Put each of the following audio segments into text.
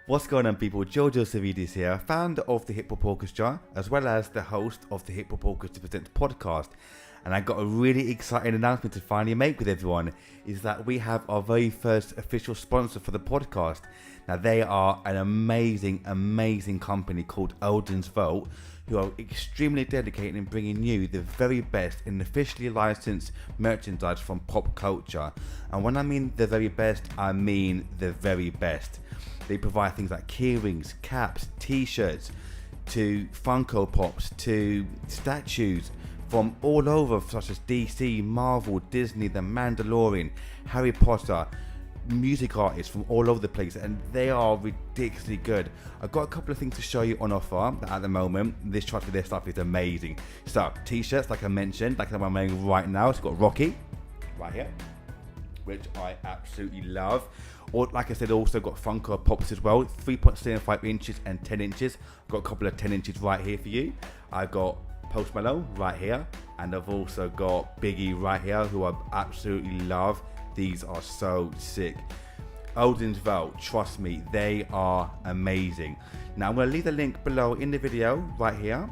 What's going on, people? Georgio Savvides here, founder of the Hip Hop Orchestra, as well as the host of the Hip Hop Orchestra Presents podcast. And I got a really exciting announcement to finally make with everyone, is that we have our very first official sponsor for the podcast. Now, they are an amazing company called Eldon's Vault, who are extremely dedicated in bringing you the very best in officially licensed merchandise from pop culture. And when I mean the very best, I mean the very best. They provide things like keyrings, caps, t-shirts, to Funko Pops, to statues from all over, such as DC, Marvel, Disney, The Mandalorian, Harry Potter, music artists from all over the place, and they are ridiculously good. I've got a couple of things to show you on offer at the moment. This trust me, their stuff is amazing. So, t-shirts, like I mentioned, like the one I'm wearing right now. It's got Rocky right here, which I absolutely love. Or, like I said, also got Funko Pops as well, 3.75 inches and 10 inches. I've got a couple of 10 inches right here for you. I've got Post Malone right here, and I've also got Biggie right here, who I absolutely love. These are so sick. Eldon's Vault, trust me, they are amazing. Now, I'm going to leave the link below in the video right here,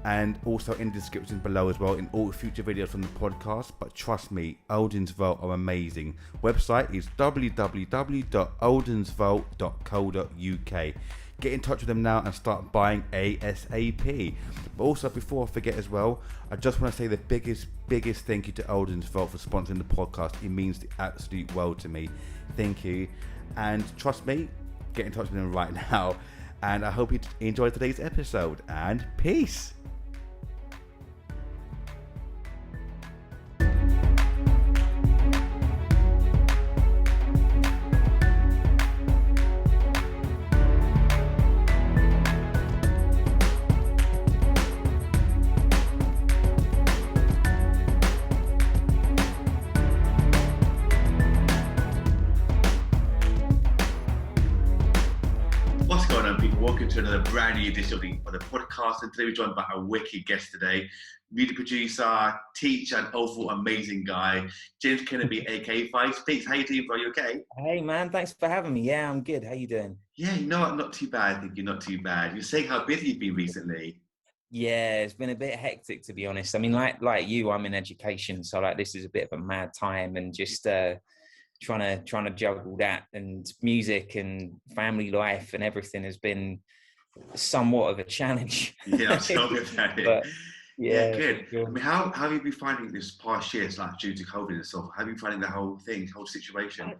and also in the description below as well in all future videos from the podcast. But trust me, Eldon's Vault are amazing. Website is www.eldonsvault.co.uk. Get in touch with them now and start buying ASAP. But also, before I forget as well, I just want to say the biggest thank you to Eldon's Vault for sponsoring the podcast. It means the absolute world to me. Thank you. And trust me, get in touch with them right now. And I hope you enjoyed today's episode. And peace. What's going on, people? Welcome to another brand new edition of the podcast. And today we're joined by a wicked guest today, music producer, teacher, and overall amazing guy, James Kennedy, aka Five Speaks. How you doing, bro? You okay? Hey, man. Thanks for having me. Yeah, I'm good. How you doing? Yeah, you know what? Not too bad. I think you're not too bad. You're saying how busy you've been recently. Yeah, it's been a bit hectic, to be honest. I mean, like you, I'm in education, so like this is a bit of a mad time, and just trying to juggle that and music and family life and everything has been somewhat of a challenge. Yeah, tell me about it. But Yeah, yeah, good. sure. I mean, how have you been finding this past year, like due to COVID and stuff? How have you been finding the whole thing, whole situation?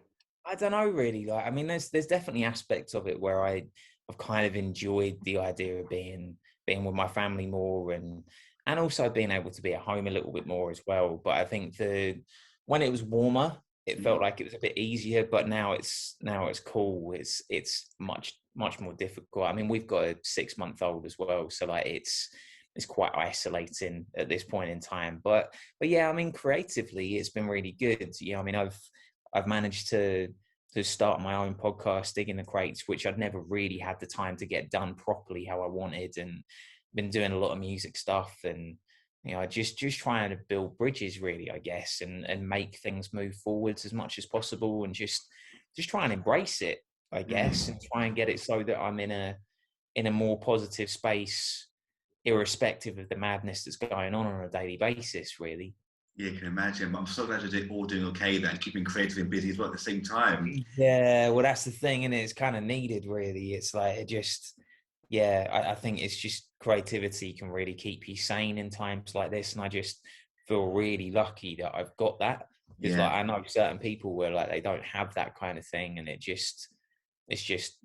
I don't know really. Like, I mean, there's definitely aspects of it where I've kind of enjoyed the idea of being with my family more and also being able to be at home a little bit more as well. But I think when it was warmer, it felt like it was a bit easier. But now it's cool. It's much more difficult. I mean, we've got a 6-month-old as well, so like it's quite isolating at this point in time. But yeah, I mean, creatively, it's been really good. I mean, I've managed to start my own podcast, Digging the Crates, which I'd never really had the time to get done properly how I wanted, and been doing a lot of music stuff and just trying to build bridges really, I guess, and make things move forwards as much as possible, and just try and embrace it, I guess, and try and get it so that I'm in a more positive space, irrespective of the madness that's going on a daily basis, really. Yeah, I can imagine. But I'm so glad you're all doing okay then, keeping creative and busy as well at the same time. Yeah, well, that's the thing, and it's kind of needed, really. It's like yeah, I think it's just creativity can really keep you sane in times like this, and I just feel really lucky that I've got that, because like I know certain people where like they don't have that kind of thing, and it's just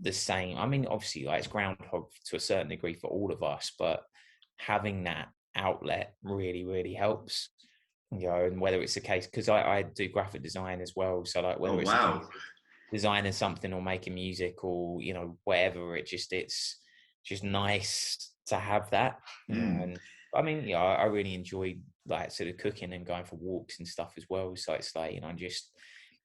the same. I mean, obviously, like it's groundhog to a certain degree for all of us, but having that outlet really helps. And whether it's the case, because I do graphic design as well, so like whether it's a case of designing something or making music or whatever, it's just nice to have that. And I mean, I really enjoy like sort of cooking and going for walks and stuff as well, so it's like just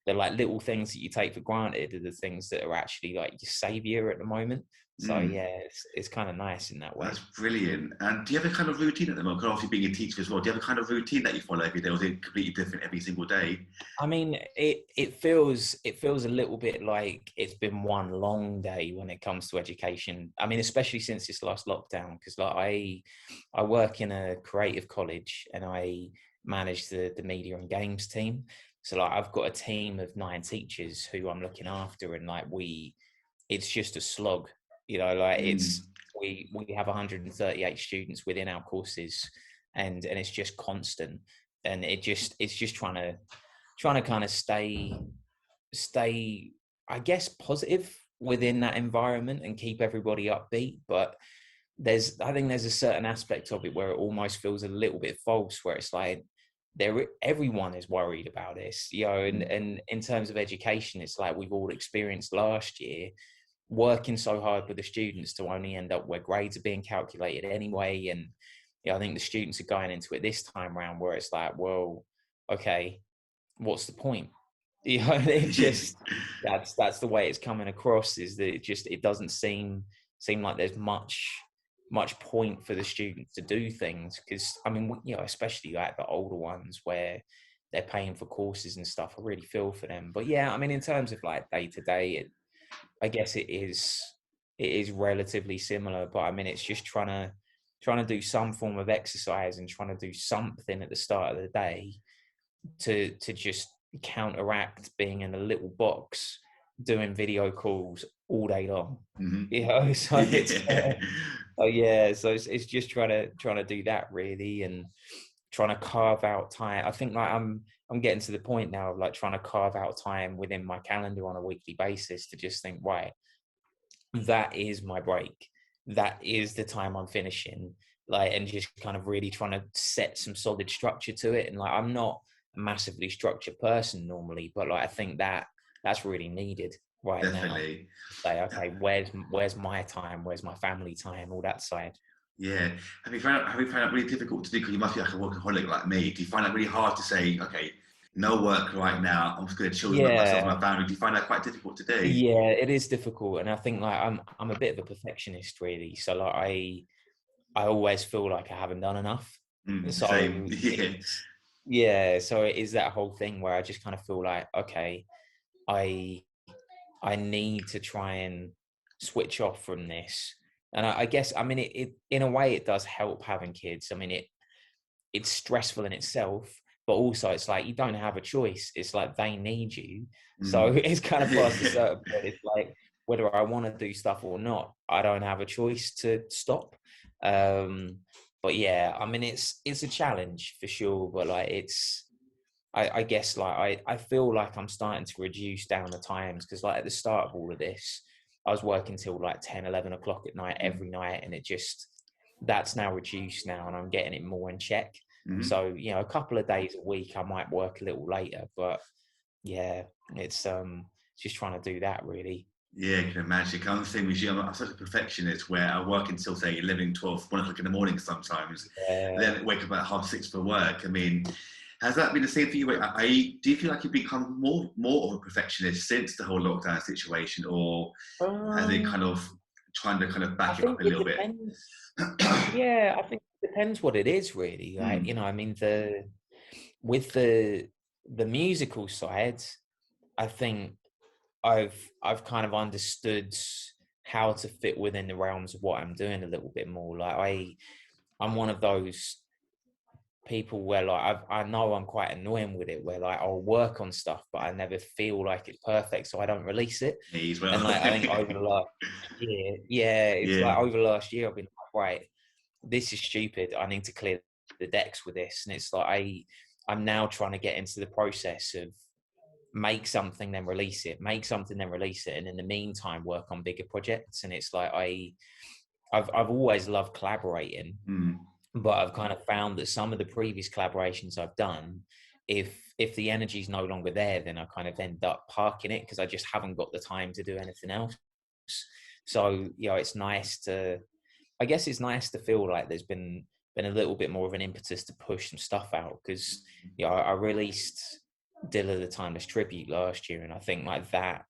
the like little things that you take for granted are the things that are actually like your savior at the moment. So Mm. yeah, it's kind of nice in that way. That's brilliant. And do you have a kind of routine at the moment? Because obviously being a teacher as well, do you have a kind of routine that you follow every day, or is it completely different every single day? I mean, it feels a little bit like it's been one long day when it comes to education. I mean, especially since this last lockdown, because like I work in a creative college and I manage the media and games team. So like I've got a team of 9 teachers who I'm looking after, and like it's just a slog, you know, like Mm. we have 138 students within our courses, and it's just constant, and it's just trying to kind of stay I guess positive within that environment and keep everybody upbeat. But I think there's a certain aspect of it where it almost feels a little bit false, where it's like everyone is worried about this, you know. And in terms of education, it's like we've all experienced last year working so hard with the students to only end up where grades are being calculated anyway. And you know, I think the students are going into it this time around where it's like, well, okay, what's the point? You know, it just that's the way it's coming across, is that it doesn't seem like there's much point for the students to do things. Because I mean, you know, especially like the older ones where they're paying for courses and stuff, I really feel for them. But yeah, I mean, in terms of like day to day, I guess it is relatively similar. But I mean, it's just trying to do some form of exercise and trying to do something at the start of the day to just counteract being in a little box doing video calls all day long. Mm-hmm. You know, so it's Yeah. oh yeah, so it's just trying to do that really, and trying to carve out time. I think like I'm getting to the point now of like trying to carve out time within my calendar on a weekly basis to just think, right, that is my break. That is the time I'm finishing. Like, and just kind of really trying to set some solid structure to it. And like, I'm not a massively structured person normally, but like, I think that's really needed right now. Definitely. Say, okay, where's my time? Where's my family time? All that side. Yeah. Have you found that really difficult to do? Because you must be like a workaholic like me. Do you find that really hard to say, okay, no work right now, I'm just going to chill with myself and Yeah, my family? Do you find that quite difficult to do? yeah, it is difficult, and I think like I'm a bit of a perfectionist really. So like I always feel like I haven't done enough. Same. So Yeah. it's yeah, so it is that whole thing where I just kind of feel like, okay, I I need to try and switch off from this. And I guess I mean it in a way it does help having kids. I mean it's stressful in itself, but also it's like you don't have a choice. It's like they need you. So Mm. it's kind of past a certain point. It's like whether I want to do stuff or not, I don't have a choice to stop. Um, but yeah, I mean it's a challenge for sure. But like I guess like I feel like I'm starting to reduce down the times, because like at the start of all of this, I was working till like 10, 11 o'clock at night every night, and it just that's now reduced now, and I'm getting it more in check. Mm-hmm. So you know, a couple of days a week I might work a little later, but yeah, it's just trying to do that really. Yeah, I can imagine. I'm the same as you. I'm such a perfectionist where I work until, say, 11, 12, 1 o'clock in the morning sometimes. And Yeah. then wake up at 6:30 for work. I mean, has that been the same for you? Do you feel like you've become more of a perfectionist since the whole lockdown situation, or has it kind Um, of trying to kind of I back it up think a it little bit? depends. Yeah, I think it depends what it is really. Like, you Mm, know, I mean with the musical side, I think I've kind of understood how to fit within the realms of what I'm doing a little bit more. Like I'm one of those people where like I know I'm quite annoying with it, where like I'll work on stuff but I never feel like it's perfect, so I don't release it. me as well. And like I think over the last year, yeah, it's Yeah. like over the last year I've been like, right, this is stupid. I need to clear the decks with this. And it's like I'm now trying to get into the process of make something then release it, make something then release it, and in the meantime work on bigger projects. And it's like I've always loved collaborating, Mm, but I've kind of found that some of the previous collaborations I've done, if the energy's no longer there, then I kind of end up parking it because I just haven't got the time to do anything else. So you know, it's nice to, I guess it's nice to feel like there's been a little bit more of an impetus to push some stuff out, because you know I released Dilla the Timeless Tribute last year, and I think like that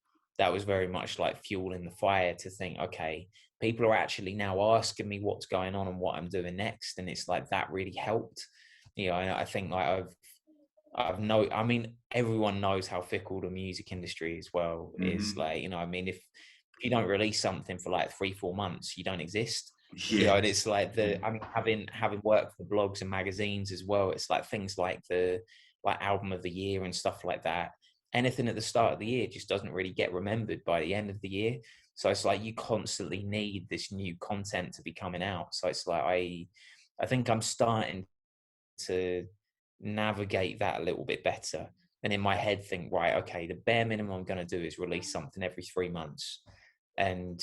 was very much like fuel in the fire to think, okay, people are actually now asking me what's going on and what I'm doing next, and it's like that really helped. You know, and I think like I mean, everyone knows how fickle the music industry as well is. Like, you know, I mean, if you don't release something for like 3-4 months, you don't exist. You know, and Yes. it's like I mean, having worked for blogs and magazines as well, it's like things like the like album of the year and stuff like that. Anything at the start of the year just doesn't really get remembered by the end of the year. So it's like you constantly need this new content to be coming out. So it's like I think I'm starting to navigate that a little bit better, and in my head think, right, okay, the bare minimum I'm going to do is release something every 3 months. And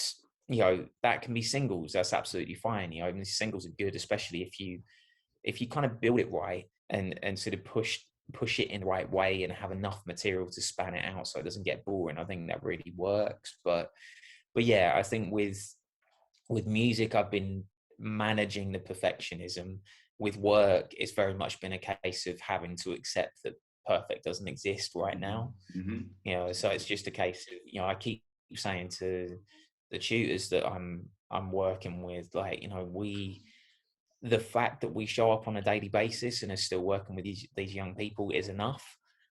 you know, that can be singles, that's absolutely fine. You know, I mean, singles are good, especially if you kind of build it right and sort of push it in the right way and have enough material to span it out so it doesn't get boring. I think that really works. But yeah, I think with music, I've been managing the perfectionism. With work, it's very much been a case of having to accept that perfect doesn't exist right now. You know, so it's just a case of, you know, I keep saying to the tutors that I'm working with, like, you know, the fact that we show up on a daily basis and are still working with these young people is enough.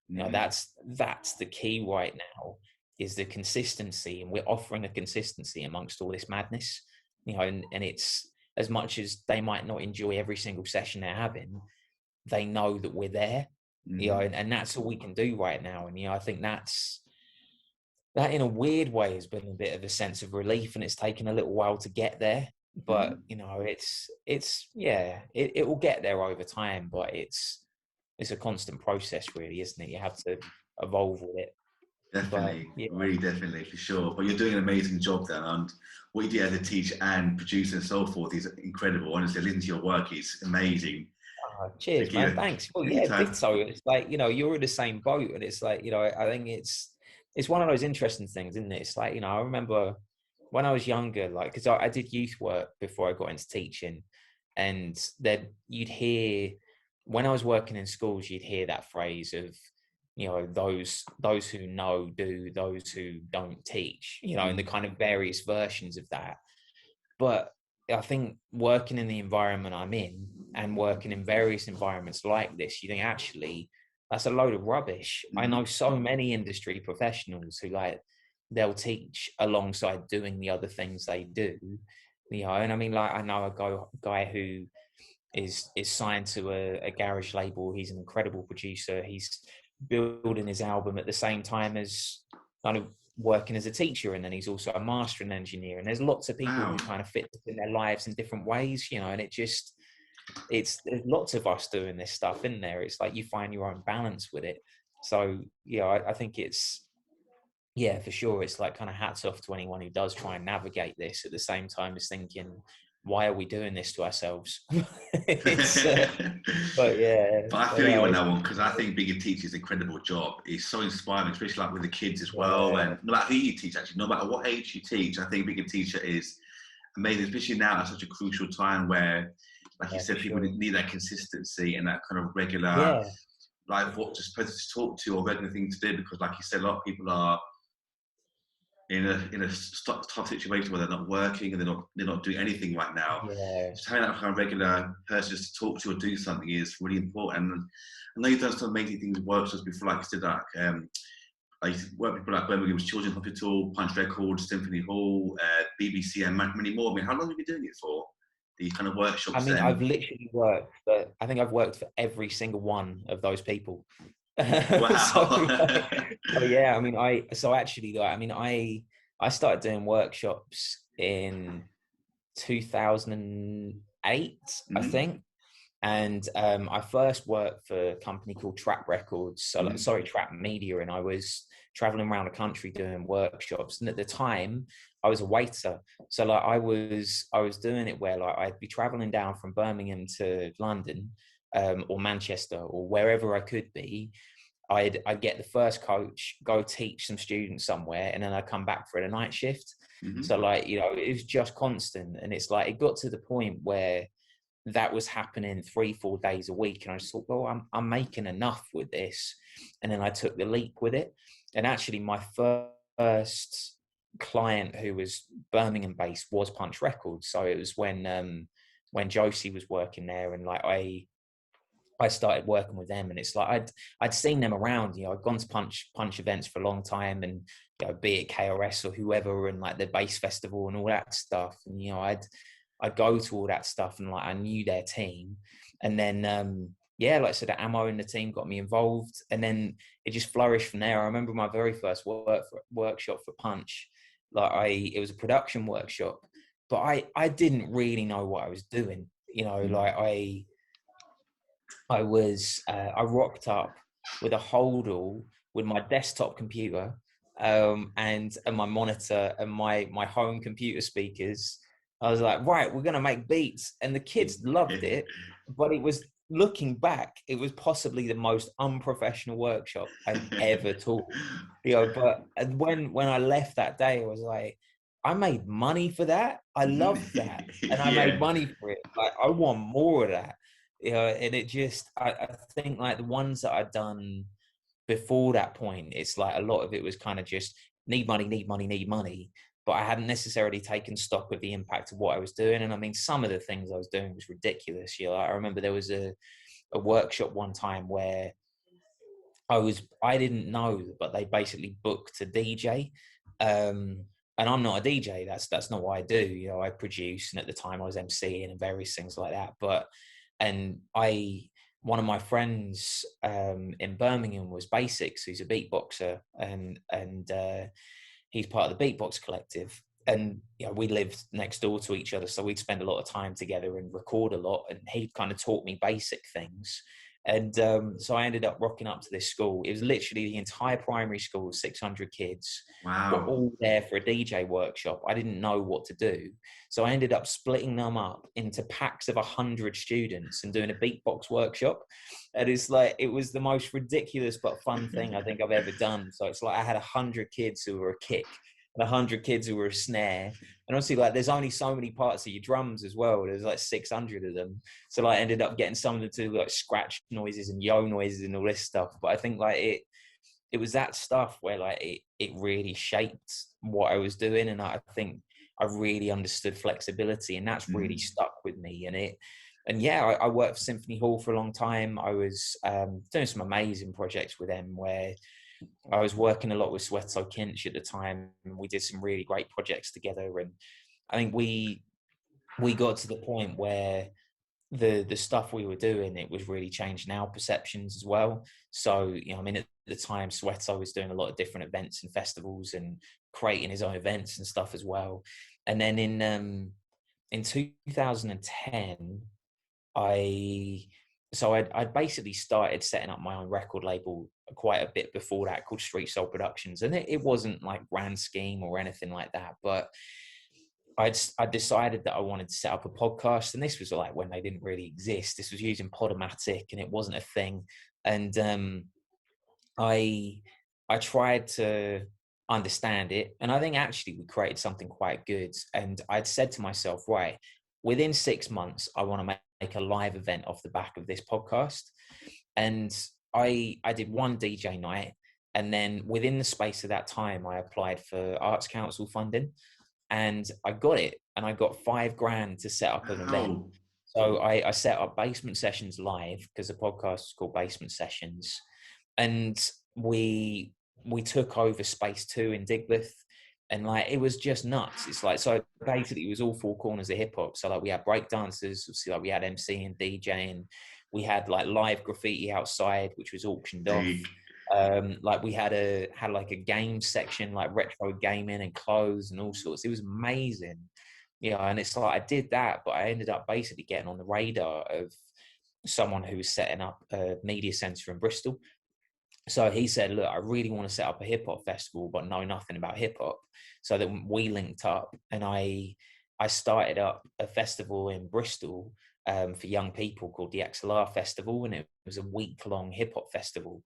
You know, that's the key right now, is the consistency, and we're offering a consistency amongst all this madness. You know, and it's, as much as they might not enjoy every single session they're having, they know that we're there. You know, and that's all we can do right now. And you know, I think that in a weird way has been a bit of a sense of relief, and it's taken a little while to get there. But you know, it's yeah, it will get there over time, but it's a constant process, really, isn't it? You have to evolve with it. But Definitely, yeah, really, definitely, for sure. But you're doing an amazing job there, and what you do as a teacher and producer and so forth is incredible. Honestly, listening to your work is amazing. cheers, Thank man. you. Thanks. Well, yeah, Anytime. ditto. It's like, you know, you're in the same boat, and it's like, you know, I think it's one of those interesting things, isn't it? It's like, you know, I remember when I was younger, like, because I did youth work before I got into teaching, and then you'd hear, when I was working in schools, you'd hear that phrase of, you know, those who know do, those who don't teach, you know, and the kind of various versions of that. But I think working in the environment I'm in, and working in various environments like this, you think actually that's a load of rubbish. I know so many industry professionals who, like, they'll teach alongside doing the other things they do. You know, and I mean, like, I know a guy who is signed to a garage label. He's an incredible producer. He's building his album at the same time as kind of working as a teacher, and then he's also a mastering engineer. And there's lots of people who Wow. kind of fit in their lives in different ways, you know. And there's lots of us doing this stuff in there. It's like you find your own balance with it. So yeah, I think it's, yeah, for sure. It's like kind of hats off to anyone who does try and navigate this at the same time as thinking, why are we doing this to ourselves? it's, but yeah, But I but feel you no, on it's, that one, because I think being a teacher is an incredible job. It's so inspiring, especially like with the kids as well. yeah, And no matter who you teach, actually, no matter what age you teach, I think being a teacher is amazing, especially now at such a crucial time where, like you yeah, for said, people sure. need that consistency and that kind of regular, Yeah, like what just person to talk to or regular thing to do. Because, like you said, a lot of people are in a tough situation where they're not working and they're not doing anything right now. yeah. Just having that kind of regular person just to talk to or do something is really important. And I know you've done some amazing things, workshops before, like you said, I used to work with people like Birmingham's Children's Hospital, Punch Records, Symphony Hall, BBC, and many more. I mean, how long have you been doing it for? These kind of I workshops mean, then? I think I've worked for every single one of those people. so, Wow. so yeah, I mean, so actually, like, I mean, I started doing workshops in 2008, I Mhm, think. And I first worked for a company called Trap Records, so like, mhm, sorry, Trap Media, and I was traveling around the country doing workshops. And at the time, I was a waiter, so like I was doing it where, like, I'd be traveling down from Birmingham to London, or Manchester, or wherever I could be. I'd get the first coach, go teach some students somewhere, and then I'd come back for a night shift. mhm, So, like, you know, it was just constant, and it's like it got to the point where that was happening 3-4 days a week. And I just thought, well, I'm making enough with this. And then I took the leap with it. And actually my first client, who was Birmingham based, was Punch Records. So it was when Josie was working there, and like I started working with them, and it's like I'd seen them around, you know, I'd gone to punch events for a long time, and you know, be it KRS or whoever, and like the bass festival and all that stuff. And you know, I'd go to all that stuff, and like I knew their team. And then yeah, like I said, the Ammo in the team got me involved, and then it just flourished from there. I remember my very first workshop for Punch, it was a production workshop, but I didn't really know what I was doing. You know, like I rocked up with a holdall with my desktop computer, and my monitor and my home computer speakers. I was like, right, we're gonna make beats, and the kids loved it. But it was, looking back, it was possibly the most unprofessional workshop I've ever taught. You know, but when I left that day, I was like, I made money for that. I loved that, and I made money for it. Like, I want more of that. You know, and it just, I think like the ones that I'd done before that point, it's like a lot of it was kind of just need money, need money, need money. But I hadn't necessarily taken stock of the impact of what I was doing. And I mean, some of the things I was doing was ridiculous. You know, I remember there was a workshop one time where I didn't know, but they basically booked a DJ. And I'm not a DJ. That's not what I do. You know, I produce, and at the time I was MCing and various things like that. And one of my friends in Birmingham was Basics, who's a beatboxer, and he's part of the Beatbox Collective. And you know, we lived next door to each other, so we'd spend a lot of time together and record a lot. And he kind of taught me basic things. And so I ended up rocking up to this school. It was literally the entire primary school, 600 kids, were all there for a DJ workshop. I didn't know what to do. So I ended up splitting them up into packs of 100 students and doing a beatbox workshop. And it's like, it was the most ridiculous but fun thing I think I've ever done. So it's like I had 100 kids who were a kick and 100 kids who were a snare. And obviously, like, there's only so many parts of your drums as well. There's like 600 of them. So like, I ended up getting some of them to do like scratch noises and yo noises and all this stuff. But I think like it was that stuff where like it really shaped what I was doing. And I think I really understood flexibility, and that's really stuck with me. And yeah, I worked for Symphony Hall for a long time. I was doing some amazing projects with them, where I was working a lot with Sweto Kinch at the time, and we did some really great projects together. And I think we got to the point where the stuff we were doing, it was really changing our perceptions as well. So, you know, I mean, at the time, Sweto was doing a lot of different events and festivals and creating his own events and stuff as well. And then in 2010, I'd basically started setting up my own record label quite a bit before that, called Street Soul Productions. And it wasn't like grand scheme or anything like that, but I decided that I wanted to set up a podcast. And this was like when they didn't really exist. This was using Podomatic, and it wasn't a thing. And I tried to understand it, and I think actually we created something quite good. And I'd said to myself, right, within 6 months, I want to make a live event off the back of this podcast. And I did one DJ night, and then within the space of that time, I applied for Arts Council funding, and I got it, and I got $5,000 to set up an event. So I set up Basement Sessions Live, because the podcast is called Basement Sessions, and we took over Space 2 in Digbeth. And like, it was just nuts. It's like, so basically it was all four corners of hip hop. So like, we had break dancers, like we had MC and DJ, and we had like live graffiti outside, which was auctioned off. Like we had like a game section, like retro gaming and clothes and all sorts. It was amazing. You know, and it's like, I did that, but I ended up basically getting on the radar of someone who was setting up a media center in Bristol. So he said, look, I really want to set up a hip hop festival, but know nothing about hip hop. So that we linked up, and I started up a festival in Bristol for young people called the XLR Festival. And it was a week-long hip hop festival.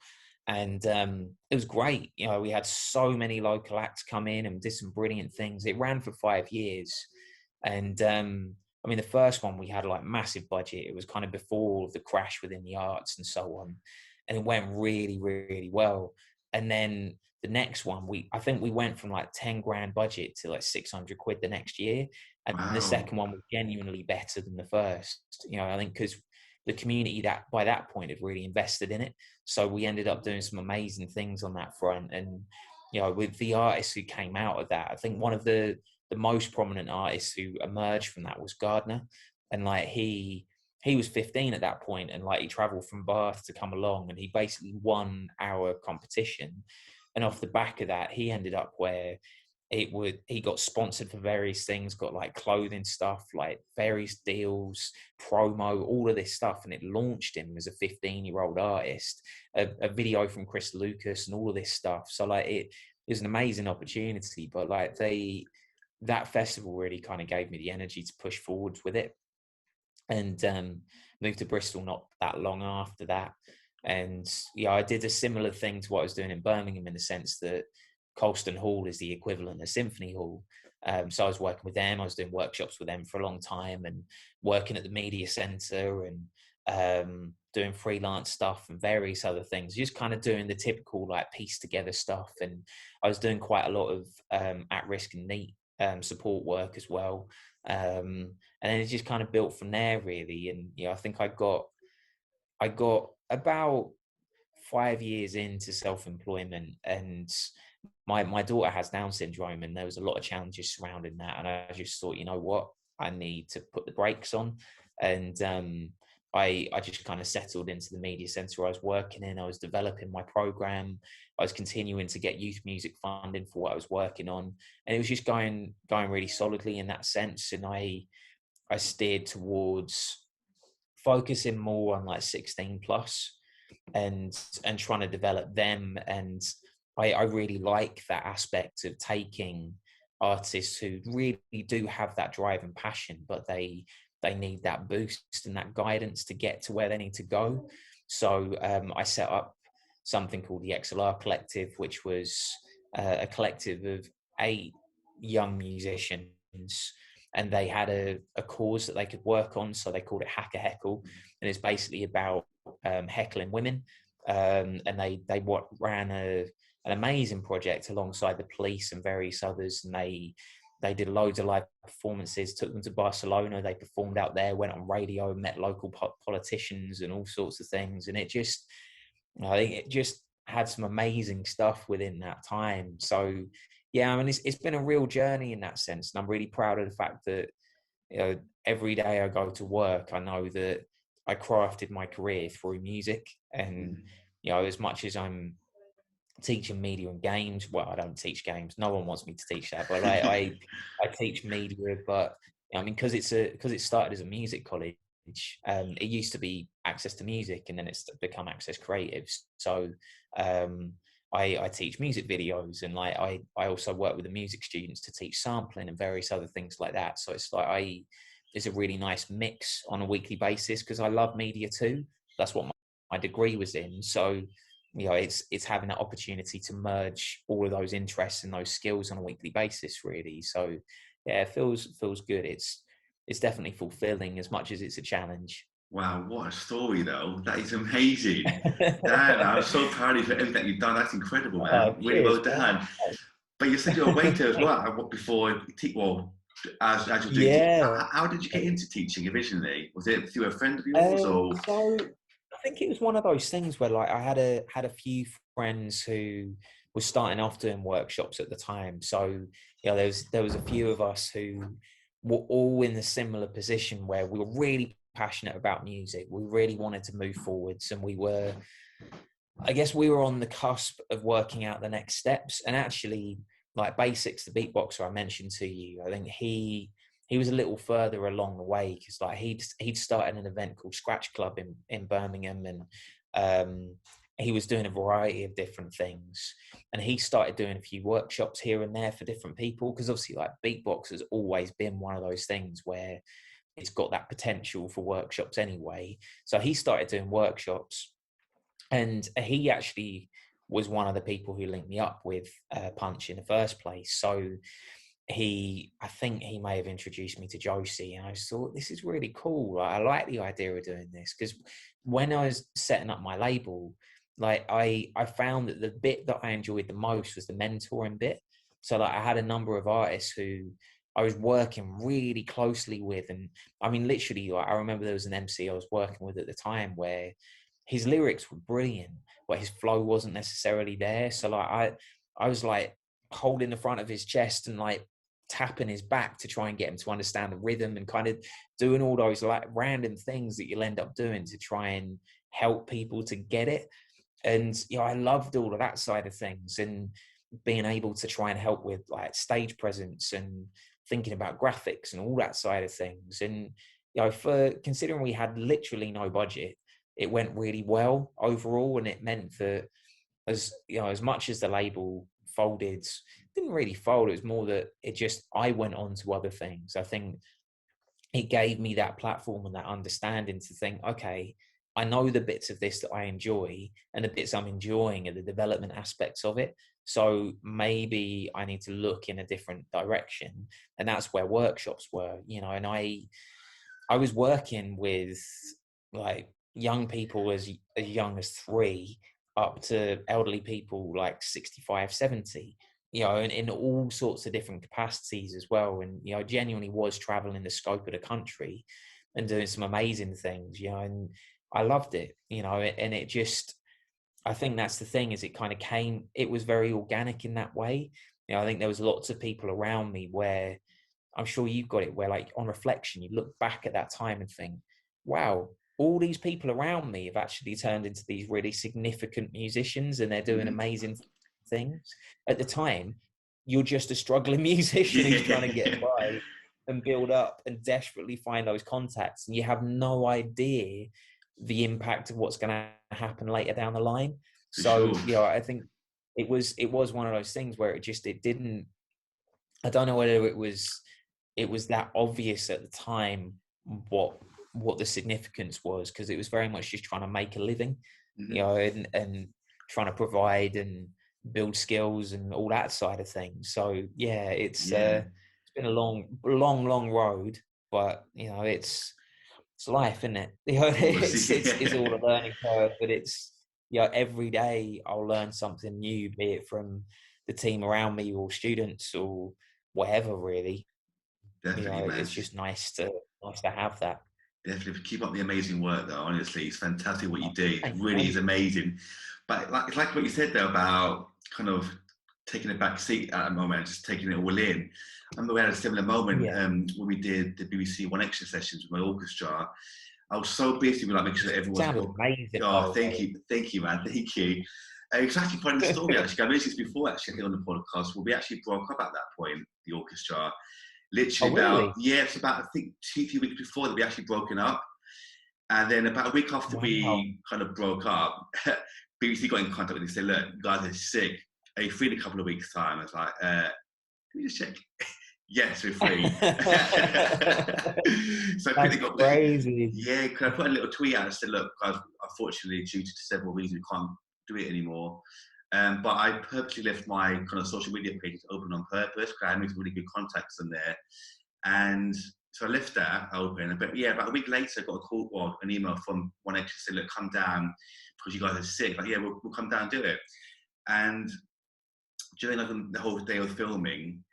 And it was great. You know, we had so many local acts come in and did some brilliant things. It ran for 5 years. And I mean, the first one we had like massive budget. It was kind of before all of the crash within the arts and so on, and it went really, really well. And then the next one, I think we went from like 10 grand budget to like 600 quid the next year. And the Wow. second one was genuinely better than the first. You know, I think because the community that by that point had really invested in it. So we ended up doing some amazing things on that front. And, you know, with the artists who came out of that, I think one of the most prominent artists who emerged from that was Gardner. And like he was 15 at that point, and like he traveled from Bath to come along, and he basically won our competition. And off the back of that, he ended up where he got sponsored for various things, got like clothing stuff, like various deals, promo, all of this stuff, and it launched him as a 15-year-old artist. A video from Chris Lucas and all of this stuff. So like it was an amazing opportunity, but like that festival really kind of gave me the energy to push forwards with it. And moved to Bristol not that long after that. And yeah, I did a similar thing to what I was doing in Birmingham, in the sense that Colston Hall is the equivalent of Symphony Hall. So I was working with them. I was doing workshops with them for a long time, and working at the media centre, and doing freelance stuff and various other things, just kind of doing the typical like piece together stuff. And I was doing quite a lot of at-risk and neat support work as well. And then it just kind of built from there, really. And you know, I think I got about 5 years into self-employment, and my daughter has Down syndrome, and there was a lot of challenges surrounding that. And I just thought, you know what, I need to put the brakes on. And I just kind of settled into the media centre I was working in. I was developing my program. I was continuing to get youth music funding for what I was working on, and it was just going really solidly in that sense. And I steered towards focusing more on like 16 plus, and trying to develop them. And I really like that aspect of taking artists who really do have that drive and passion, but they need that boost and that guidance to get to where they need to go. So I set up something called the XLR Collective, which was a collective of 8 young musicians, and they had a cause that they could work on. So they called it Hacker Heckle, and it's basically about heckling women. And they ran an amazing project alongside the police and various others, and they did loads of live performances, took them to Barcelona, they performed out there, went on radio, met local politicians and all sorts of things. And it just, I think it just had some amazing stuff within that time. So yeah, I mean, it's been a real journey in that sense. And I'm really proud of the fact that, you know, every day I go to work, I know that I crafted my career through music. And, you know, as much as I'm teaching media and games, well, I don't teach games. No one wants me to teach that, but I teach media. But I mean, because it started as a music college, it used to be access to music, and then it's become access creatives. So I teach music videos, and like I also work with the music students to teach sampling and various other things like that. So it's like it's a really nice mix on a weekly basis, because I love media too. That's what my degree was in. So you know, it's having that opportunity to merge all of those interests and those skills on a weekly basis, really. So yeah, it feels good. It's definitely fulfilling as much as it's a challenge. Wow, what a story though. That is amazing. Dan, I'm so proud of you for everything that you've done. That's incredible, man. Oh, Really well cheers, done. But you said you're a waiter as well before, well, as you're doing teaching. yeah. How did you get into teaching originally? Was it through a friend of yours or? So I think it was one of those things where like I had a few friends who were starting off doing workshops at the time. So you know, there was a few of us who were all in a similar position where we were really passionate about music. We really wanted to move forwards, and I guess we were on the cusp of working out the next steps. And actually, like Basics, the beatboxer I mentioned to you, I think he was a little further along the way, because like he'd started an event called Scratch Club in Birmingham, and he was doing a variety of different things. And he started doing a few workshops here and there for different people, because obviously like beatbox has always been one of those things where it's got that potential for workshops anyway. So he started doing workshops, and he actually was one of the people who linked me up with Punch in the first place. So I think he may have introduced me to Josie, and I just thought, this is really cool. Like, I like the idea of doing this, because when I was setting up my label, like I found that the bit that I enjoyed the most was the mentoring bit. So like I had a number of artists who I was working really closely with, and I mean literally, like I remember there was an MC I was working with at the time where his lyrics were brilliant, but his flow wasn't necessarily there. So like I was like holding the front of his chest and like tapping his back to try and get him to understand the rhythm, and kind of doing all those like random things that you'll end up doing to try and help people to get it. And I loved all of that side of things, and being able to try and help with like stage presence and thinking about graphics and all that side of things. And for considering we had literally no budget, it went really well overall. And it meant that as much as the label folded, didn't really fold, it was more that I went on to other things. I think it gave me that platform and that understanding to think, okay, I know the bits of this that I enjoy, and the bits I'm enjoying are the development aspects of it. So maybe I need to look in a different direction. And that's where workshops were, and I was working with like young people as young as 3 up to elderly people like 65, 70, and in all sorts of different capacities as well. And, genuinely was traveling the scope of the country and doing some amazing things, and I loved it, and it just, I think that's the thing, is it was very organic in that way. I think there was lots of people around me where, I'm sure you've got it, where like on reflection, you look back at that time and think, wow, all these people around me have actually turned into these really significant musicians, and they're doing amazing things. At the time, you're just a struggling musician who's trying to get by and build up and desperately find those contacts. And you have no idea the impact of what's going to happen later down the line. So, I think it was one of those things where it didn't, I don't know whether it was that obvious at the time what the significance was, because it was very much just trying to make a living, and trying to provide and build skills and all that side of things. So it's been a long road, but it's life, isn't it? It's all a learning curve, but it's every day I'll learn something new, be it from the team around me or students or whatever, really. Definitely, man. It's just nice to have that. Definitely keep up the amazing work, though. Honestly, it's fantastic what you do. It really Thanks. is amazing. But it's like what you said there about kind of taking a back seat at a moment, just taking it all in. I remember we had a similar moment when we did the BBC One Extra sessions with my orchestra. I was so busy with like making sure everyone Sounded amazing. Oh, thank you, man. Thank you. It's actually part of the story. Actually, I mentioned this before. Actually, on the podcast, where we actually broke up at that point, the orchestra. Literally really? it's about I think 2-3 weeks before that we actually broken up, and then about a week after we kind of broke up, BBC got in contact with me and said, "Look, you guys are sick. Are you free in a couple of weeks' time?" I was like, "Let me just check." Yes, we're free. So That's crazy. Yeah, can I put a little tweet out and said, "Look, guys, unfortunately, due to several reasons, we can't do it anymore." But I purposely left my kind of social media page open on purpose, because I had made some really good contacts in there. And so I left that open. But about a week later, I got a call or an email from One Extra saying, "Look, come down because you guys are sick." Like, we'll come down and do it. And during the whole day of filming,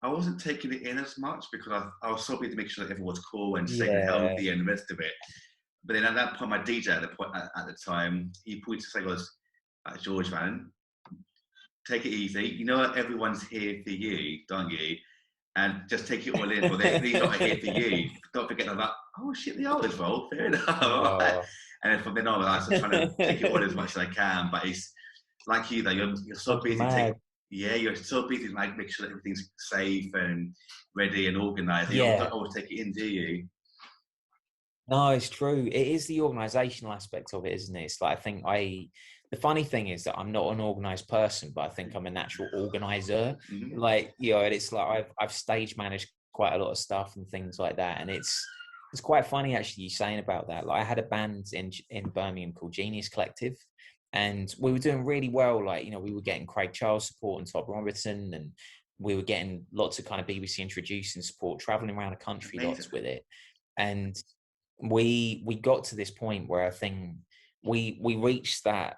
I wasn't taking it in as much because I was so busy to make sure that everyone was cool and safe and healthy and the rest of it. But then at that point, my DJ at the time, he pointed to say, "Was George, man, take it easy. You know everyone's here for you, don't you? And just take it all in. But these are here for you. Don't forget about, oh shit, they are as well. Fair enough." Right. And then from then on, I was trying to take it all as much as I can. But it's like you, though, you're so busy. You're so busy to make sure that everything's safe and ready and organised. You don't always take it in, do you? No, it's true. It is the organisational aspect of it, isn't it? It's like, I think the funny thing is that I'm not an organised person, but I think I'm a natural organiser. Mm-hmm. Like, and it's like I've stage managed quite a lot of stuff and things like that. And it's quite funny actually you saying about that. Like, I had a band in Birmingham called Genius Collective, and we were doing really well. Like, we were getting Craig Charles support and Todd Robertson, and we were getting lots of kind of BBC introducing support, traveling around the country lots with it. And we got to this point where I think we reached that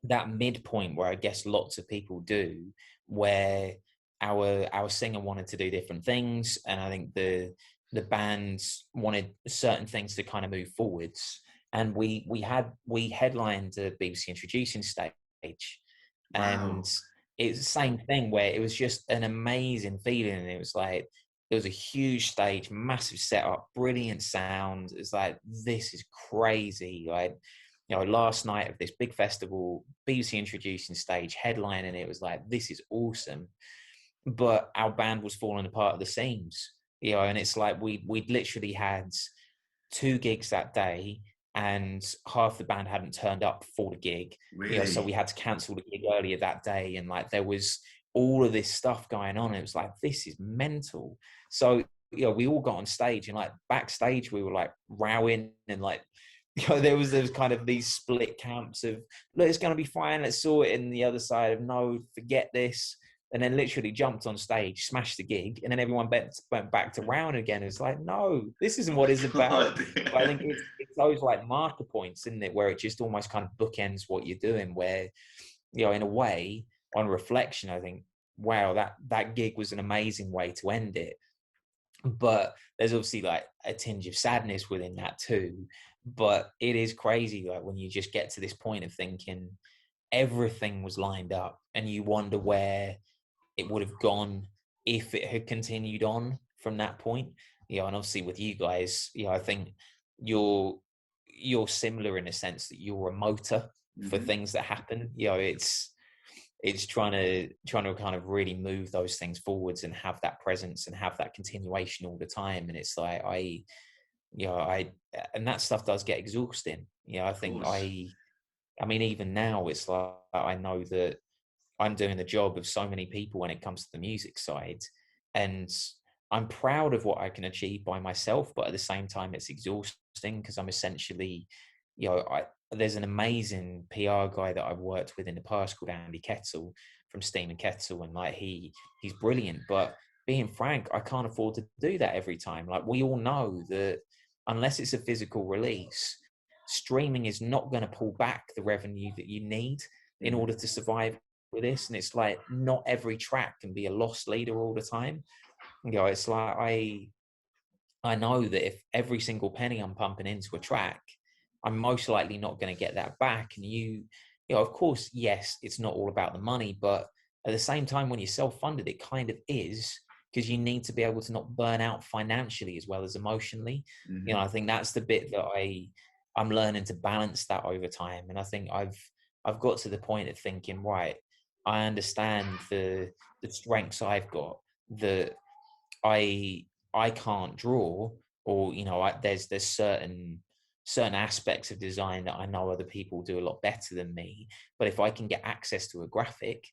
midpoint where I guess lots of people do, where our singer wanted to do different things, and I think the bands wanted certain things to kind of move forwards. And we headlined the BBC introducing stage, and it's the same thing where it was just an amazing feeling. And it was like, there was a huge stage, massive setup, brilliant sound. It's like, this is crazy. Like, last night of this big festival, BBC introducing stage, headlining, it was like, this is awesome. But our band was falling apart at the seams, and it's like we'd literally had 2 gigs that day, and half the band hadn't turned up for the gig. Really? So we had to cancel the gig earlier that day, and like there was all of this stuff going on. It was like, this is mental. So we all got on stage, and like backstage we were like rowing, and like there was kind of these split camps of, look, it's going to be fine, let's sort it, and the other side of, no, forget this. And then literally jumped on stage, smashed the gig, and then everyone went back to round again. It's like, no, this isn't what it's about. But I think it's those like marker points, isn't it, where it just almost kind of bookends what you're doing, where, in a way, on reflection, I think, wow, that gig was an amazing way to end it. But there's obviously like a tinge of sadness within that too. But it is crazy, like when you just get to this point of thinking everything was lined up, and you wonder where it would have gone if it had continued on from that point. And obviously with you guys, I think you're similar in the sense that you're a motor for things that happen. It's trying to kind of really move those things forwards and have that presence and have that continuation all the time. And it's like, and that stuff does get exhausting. I think I mean, even now it's like, I know that I'm doing the job of so many people when it comes to the music side, and I'm proud of what I can achieve by myself. But at the same time, it's exhausting because I'm essentially, there's an amazing PR guy that I've worked with in the past called Andy Kettle from Steam and Kettle, and like he's brilliant. But being frank, I can't afford to do that every time. Like, we all know that unless it's a physical release, streaming is not going to pull back the revenue that you need in order to survive with this. And it's like, not every track can be a loss leader all the time. It's like, I know that if every single penny I'm pumping into a track, I'm most likely not going to get that back. And of course, yes, it's not all about the money, but at the same time, when you're self-funded, it kind of is, because you need to be able to not burn out financially as well as emotionally. I think that's the bit that I'm learning to balance that over time. And I think I've got to the point of thinking, right, I understand the strengths I've got that I can't draw, or there's certain aspects of design that I know other people do a lot better than me. But if I can get access to a graphic,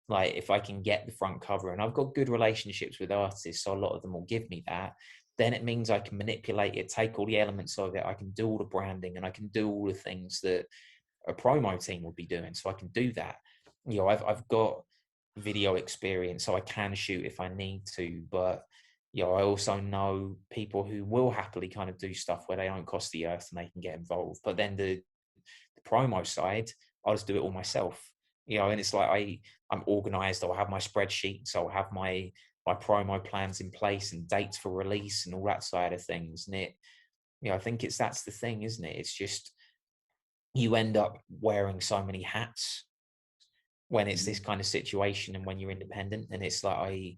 like if I can get the front cover, and I've got good relationships with artists, so a lot of them will give me that, then it means I can manipulate it, take all the elements of it, I can do all the branding, and I can do all the things that a promo team would be doing. So I can do that. I've got video experience, so I can shoot if I need to. But I also know people who will happily kind of do stuff where they don't cost the earth and they can get involved. But then the promo side, I'll just do it all myself. And it's like I'm organized. I'll have my spreadsheets. I'll have my promo plans in place and dates for release and all that side of things. And I think that's the thing, isn't it? It's just, you end up wearing so many hats when it's this kind of situation and when you're independent. And it's like,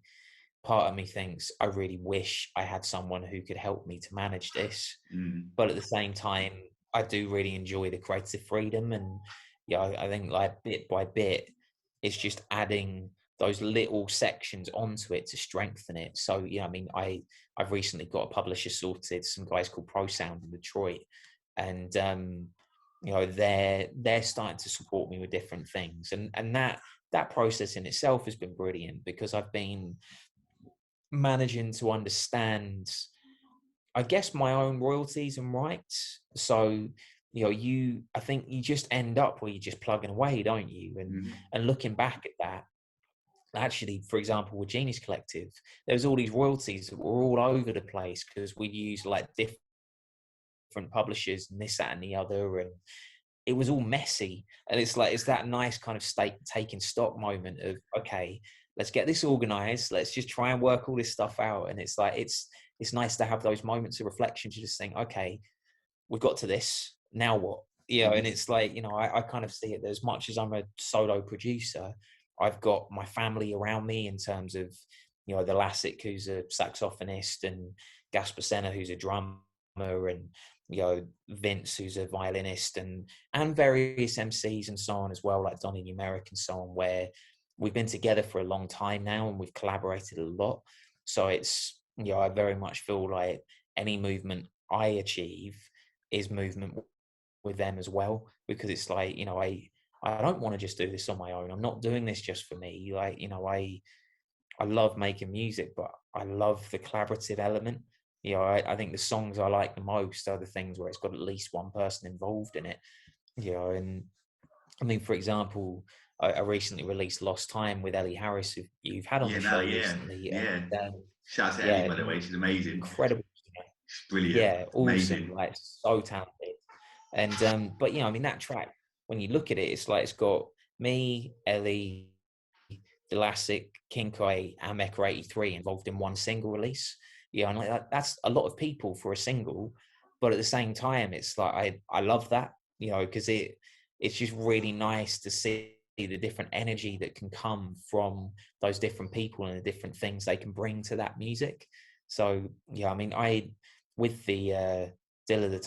part of me thinks, I really wish I had someone who could help me to manage this. But at the same time, I do really enjoy the creative freedom. And I think like bit by bit, it's just adding those little sections onto it to strengthen it. So, I mean, I've recently got a publisher sorted, some guys called Pro Sound in Detroit. And, they're starting to support me with different things. And that process in itself has been brilliant, because I've been managing to understand, I guess, my own royalties and rights. So, I think you just end up where you're just plugging away, don't you? And looking back at that, actually, for example, with Genius Collective, there was all these royalties that were all over the place because we used like different publishers and this, that, and the other, and it was all messy. And it's like, it's that nice kind of taking stock moment of, okay, let's get this organized. Let's just try and work all this stuff out. And it's like, it's nice to have those moments of reflection to just think, okay, we've got to this, now what? And it's like, I kind of see it as much as I'm a solo producer, I've got my family around me in terms of, the Lassic, who's a saxophonist, and Gasper Senna, who's a drummer, and, Vince, who's a violinist, and various MCs and so on as well, like Donny Numeric and so on, where we've been together for a long time now and we've collaborated a lot. So it's, I very much feel like any movement I achieve is movement with them as well, because it's like, I don't want to just do this on my own. I'm not doing this just for me. Like, I love making music, but I love the collaborative element. I think the songs I like the most are the things where it's got at least one person involved in it. And I mean, for example, I recently released Lost Time with Ellie Harris, who you've had on the show recently. Yeah. And, shout out to Ellie, by the way. She's amazing. Incredible. She's brilliant. Yeah, awesome. Amazing. Like, so talented. And but I mean, that track, when you look at it, it's like it's got me, Ellie, Delasic, Kinkai, and Mecca 83 involved in one single release. And like that's a lot of people for a single, but at the same time, it's like I love that, because it's just really nice to see the different energy that can come from those different people and the different things they can bring to that music. So I mean, with the Dilla the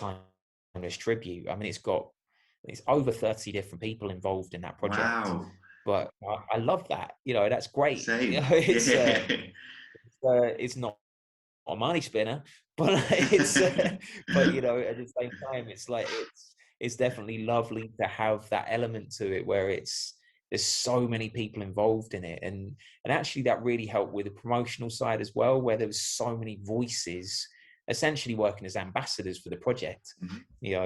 Timeless tribute, I mean, it's over 30 different people involved in that project. Wow. But I love that. That's great. Same. It's not a money spinner, but it's but at the same time, it's like it's definitely lovely to have that element to it where there's so many people involved in it, and actually that really helped with the promotional side as well, where there was so many voices essentially working as ambassadors for the project.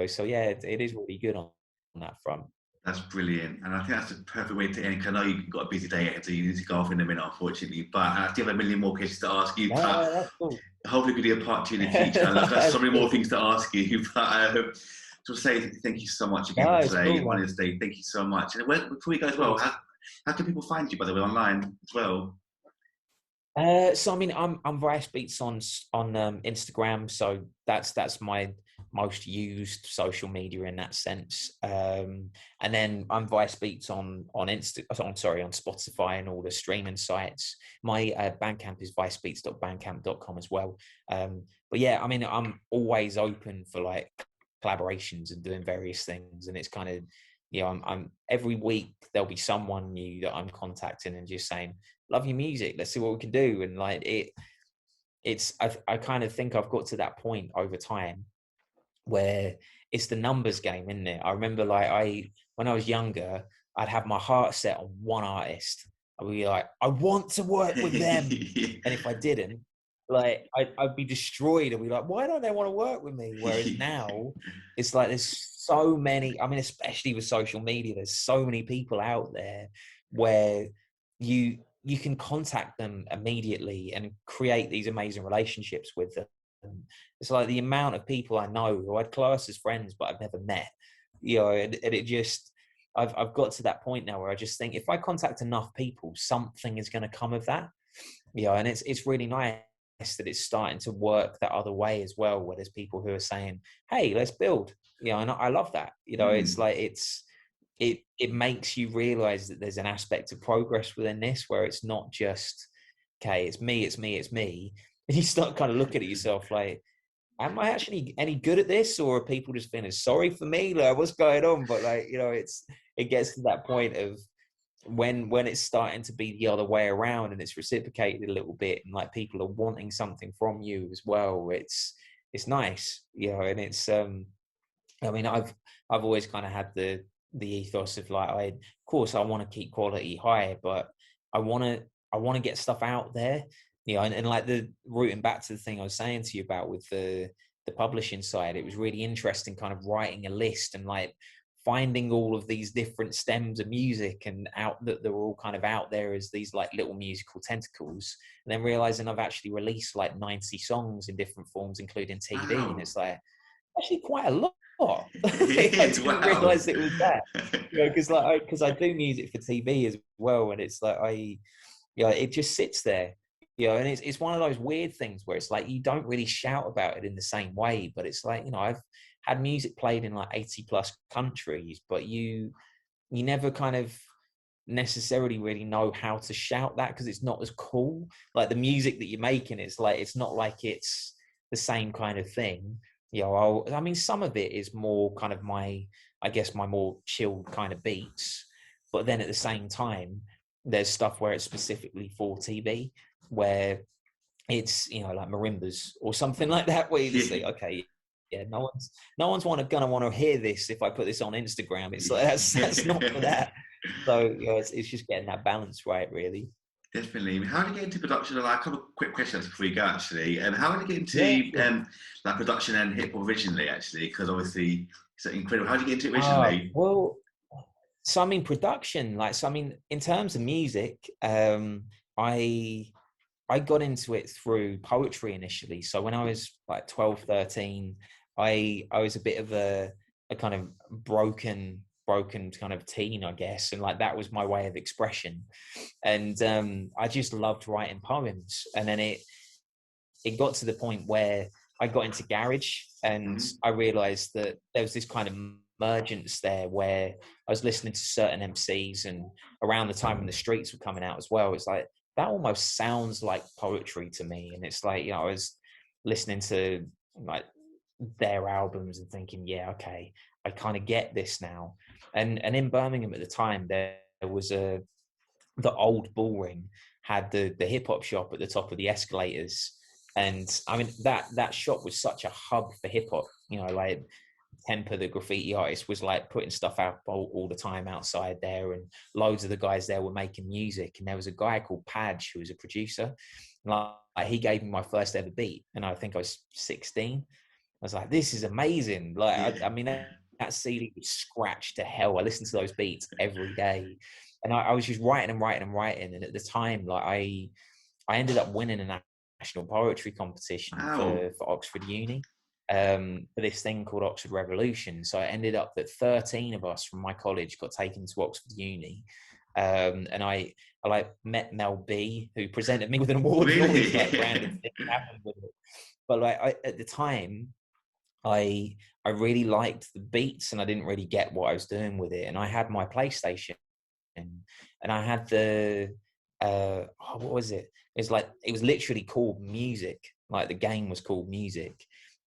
So yeah, it is really good on that front. That's brilliant, and I think that's the perfect way to end. Cause I know you've got a busy day ahead, so you need to go off in a minute, unfortunately. But I still have a million more questions to ask you. That's cool. Hopefully, we can do a part 2 in the future. I've got so many more things to ask you. But just say thank you so much again for today. Cool, honestly, thank you so much. And before we go as well, how can people find you, by the way, online as well? So I mean, I'm Vice Beats on Instagram, so that's my most used social media in that sense. And then I'm Vice Beats on Spotify and all the streaming sites. My Bandcamp is vicebeats.bandcamp.com as well. But yeah, I mean, I'm always open for like collaborations and doing various things, and it's kind of, I'm every week there'll be someone new that I'm contacting and just saying, love your music, let's see what we can do. And like I kind of think I've got to that point over time where it's the numbers game, isn't it? I remember when I was younger, I'd have my heart set on one artist. I'd be like, I want to work with them. And if I didn't, like I'd be destroyed. I'd be like, why don't they want to work with me? Whereas now it's like there's so many, I mean, especially with social media, there's so many people out there where you can contact them immediately and create these amazing relationships with them. It's like the amount of people I know who I'd class as friends, but I've never met, and it just, I've got to that point now where I just think if I contact enough people, something is going to come of that, and it's really nice that it's starting to work that other way as well, where there's people who are saying, hey, let's build, and I love that, it's like, it makes you realize that there's an aspect of progress within this where it's not just, okay, it's me. And you start kind of looking at yourself like, am I actually any good at this? Or are people just feeling sorry for me? Like, what's going on? But like, it gets to that point of when it's starting to be the other way around and it's reciprocated a little bit, and like people are wanting something from you as well. It's nice, and it's, I mean, I've always kind of had the ethos of like, of course I want to keep quality high, but I want to get stuff out there, and like the rooting back to the thing I was saying to you about with the publishing side, it was really interesting kind of writing a list and like finding all of these different stems of music and out that they're all kind of out there as these like little musical tentacles, and then realizing I've actually released like 90 songs in different forms, including TV. Wow. And it's like actually quite a lot. It I is, didn't wow. realize it was that, because I do music for TV as well, and it's like it just sits there, and it's one of those weird things where it's like you don't really shout about it in the same way, but it's like, I've had music played in like 80 plus countries, but you never kind of necessarily really know how to shout that, because it's not as cool. Like the music that you're making, it's like it's not like it's the same kind of thing. I mean, some of it is more kind of my more chilled kind of beats, but then at the same time, there's stuff where it's specifically for TV, where it's like marimbas or something like that, where you just say, okay, yeah, no one's gonna want to hear this if I put this on Instagram. It's like that's not for that. So it's just getting that balance right, really. Definitely. How did you get into production? And a couple of quick questions before we go, actually. And how did you get into Sure. like production and hip hop originally, actually? Because obviously it's incredible. How did you get into it originally? Well, so I mean, production, in terms of music, I got into it through poetry initially. So when I was like 12, 13, I was a bit of a kind of broken kind of teen, I guess. And like, that was my way of expression. And I just loved writing poems. And then it got to the point where I got into garage, and I realized that there was this kind of emergence there where I was listening to certain MCs, and around the time when the streets were coming out as well, it's like, that almost sounds like poetry to me. And it's like, I was listening to like their albums and thinking, yeah, okay, I kind of get this now. And in Birmingham at the time, there was the old Bullring had the hip hop shop at the top of the escalators. And I mean, that shop was such a hub for hip hop, like Temper, the graffiti artist, was like putting stuff out all the time outside there, and loads of the guys there were making music. And there was a guy called Padge who was a producer. Like, he gave me my first ever beat, and I think I was 16. I was like, this is amazing. Like, I mean, that CD was scratched to hell. I listened to those beats every day, and I was just writing and writing and writing. And at the time, like I ended up winning a national poetry competition for Oxford Uni, for this thing called Oxford Revolution. So it ended up that 13 of us from my college got taken to Oxford Uni. And I like met Mel B, who presented me with an award. Really? And all these like random things happened with it. But like at the time, I really liked the beats, and I didn't really get what I was doing with it. And I had my PlayStation, and I had the what was it? It was literally called Music. Like the game was called Music,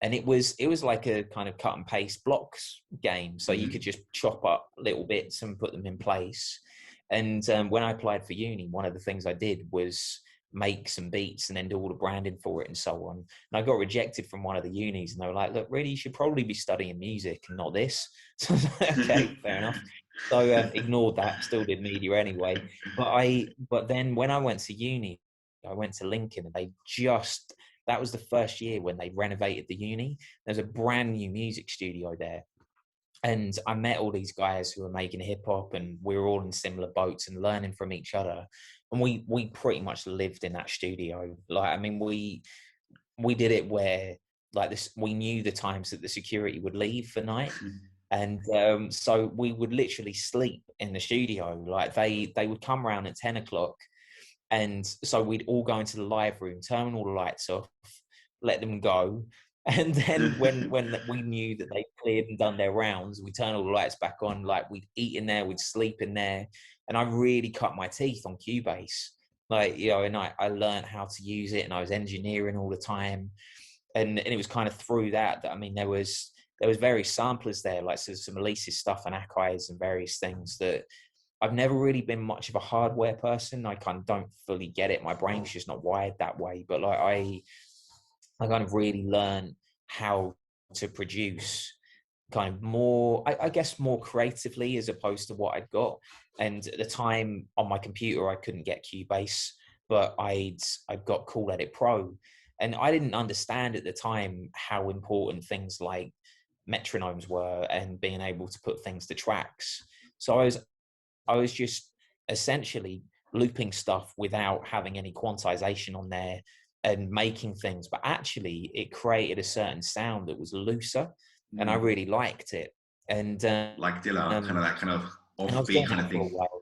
and it was like a kind of cut and paste blocks game. So you could just chop up little bits and put them in place. And when I applied for uni, one of the things I did was make some beats and then do all the branding for it and so on. And I got rejected from one of the unis, and they were like, look, really, you should probably be studying music and not this. So I was like, okay, fair enough. So ignored that, still did media anyway. But then when I went to uni, I went to Lincoln, and that was the first year when they renovated the uni. There's a brand new music studio there. And I met all these guys who were making hip hop, and we were all in similar boats and learning from each other. And we pretty much lived in that studio. Like, I mean, we did it where like this, we knew the times that the security would leave for night. And so we would literally sleep in the studio. Like they would come around at 10 o'clock. And so we'd all go into the live room, turn all the lights off, let them go. And then when we knew that they cleared and done their rounds, we turn all the lights back on. Like, we'd eat in there, we'd sleep in there. And I really cut my teeth on Cubase. Like, and I learned how to use it, and I was engineering all the time. And it was kind of through that I mean, there was various samplers there, like some Elise's stuff and Akai's and various things that I've never really been much of a hardware person. I kind of don't fully get it. My brain's just not wired that way. But like I kind of really learned how to produce kind of more, I guess, more creatively as opposed to what I'd got. And at the time on my computer, I couldn't get Cubase, but I'd got Cool Edit Pro. And I didn't understand at the time how important things like metronomes were and being able to put things to tracks. So I was just essentially looping stuff without having any quantization on there and making things, but actually it created a certain sound that was looser, and I really liked it. And like Dilla, kind of that kind of and I was offbeat doing kind of that for a thing. while.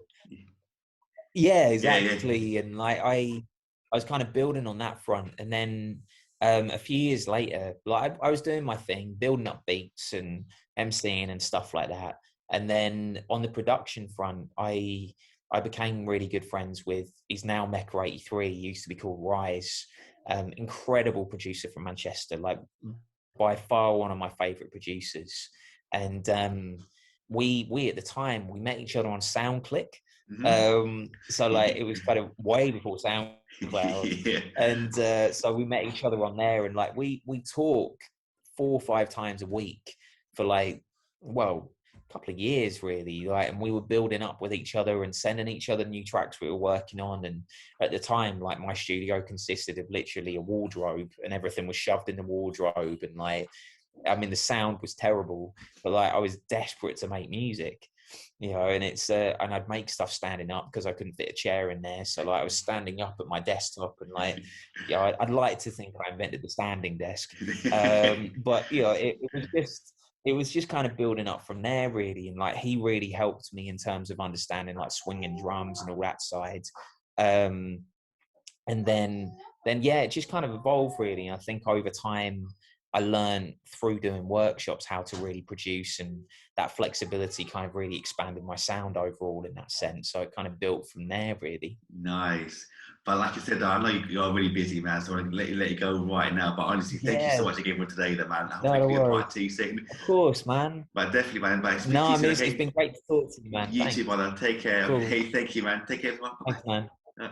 Yeah, Yeah, yeah. exactly. And like I was kind of building on that front, and then a few years later, like I was doing my thing, building up beats and emceeing and stuff like that. And then on the production front, I became really good friends with, he's now Mecca 83, used to be called Rise, incredible producer from Manchester, like by far one of my favorite producers. And we at the time we met each other on SoundClick. So like it was kind of way before SoundCloud, Yeah. and so we met each other on there, and like we talk 4 or 5 times a week for like, well, a couple of years really, like, and we were building up with each other and sending each other new tracks we were working on. And at the time, like, my studio consisted of literally a wardrobe, and everything was shoved in the wardrobe, and like, I mean, the sound was terrible, but like I was desperate to make music, you know. And it's and I'd make stuff standing up because I couldn't fit a chair in there, so like I was standing up at my desktop, and like, you know, I'd like to think I invented the standing desk, but you know, it was just kind of building up from there really. And like he really helped me in terms of understanding like swinging drums and all that side. And then yeah, it just kind of evolved really. And I think over time I learned through doing workshops how to really produce, and that flexibility kind of really expanded my sound overall in that sense. So it kind of built from there really. Nice. But like I said, I know you're really busy, man, so I'm going to let you go right now. But honestly, thank you so Yeah, much again for today, though, man. no, Hopefully don't we can do a worry. part 2 soon. Of course, man. But definitely, man. But speak No, to you I soon, mean, it's okay? been great to talk to you, man. You too, Thanks. brother. Take care. Cool. Hey, thank you, man. Take care. Thanks, man. Bye-bye.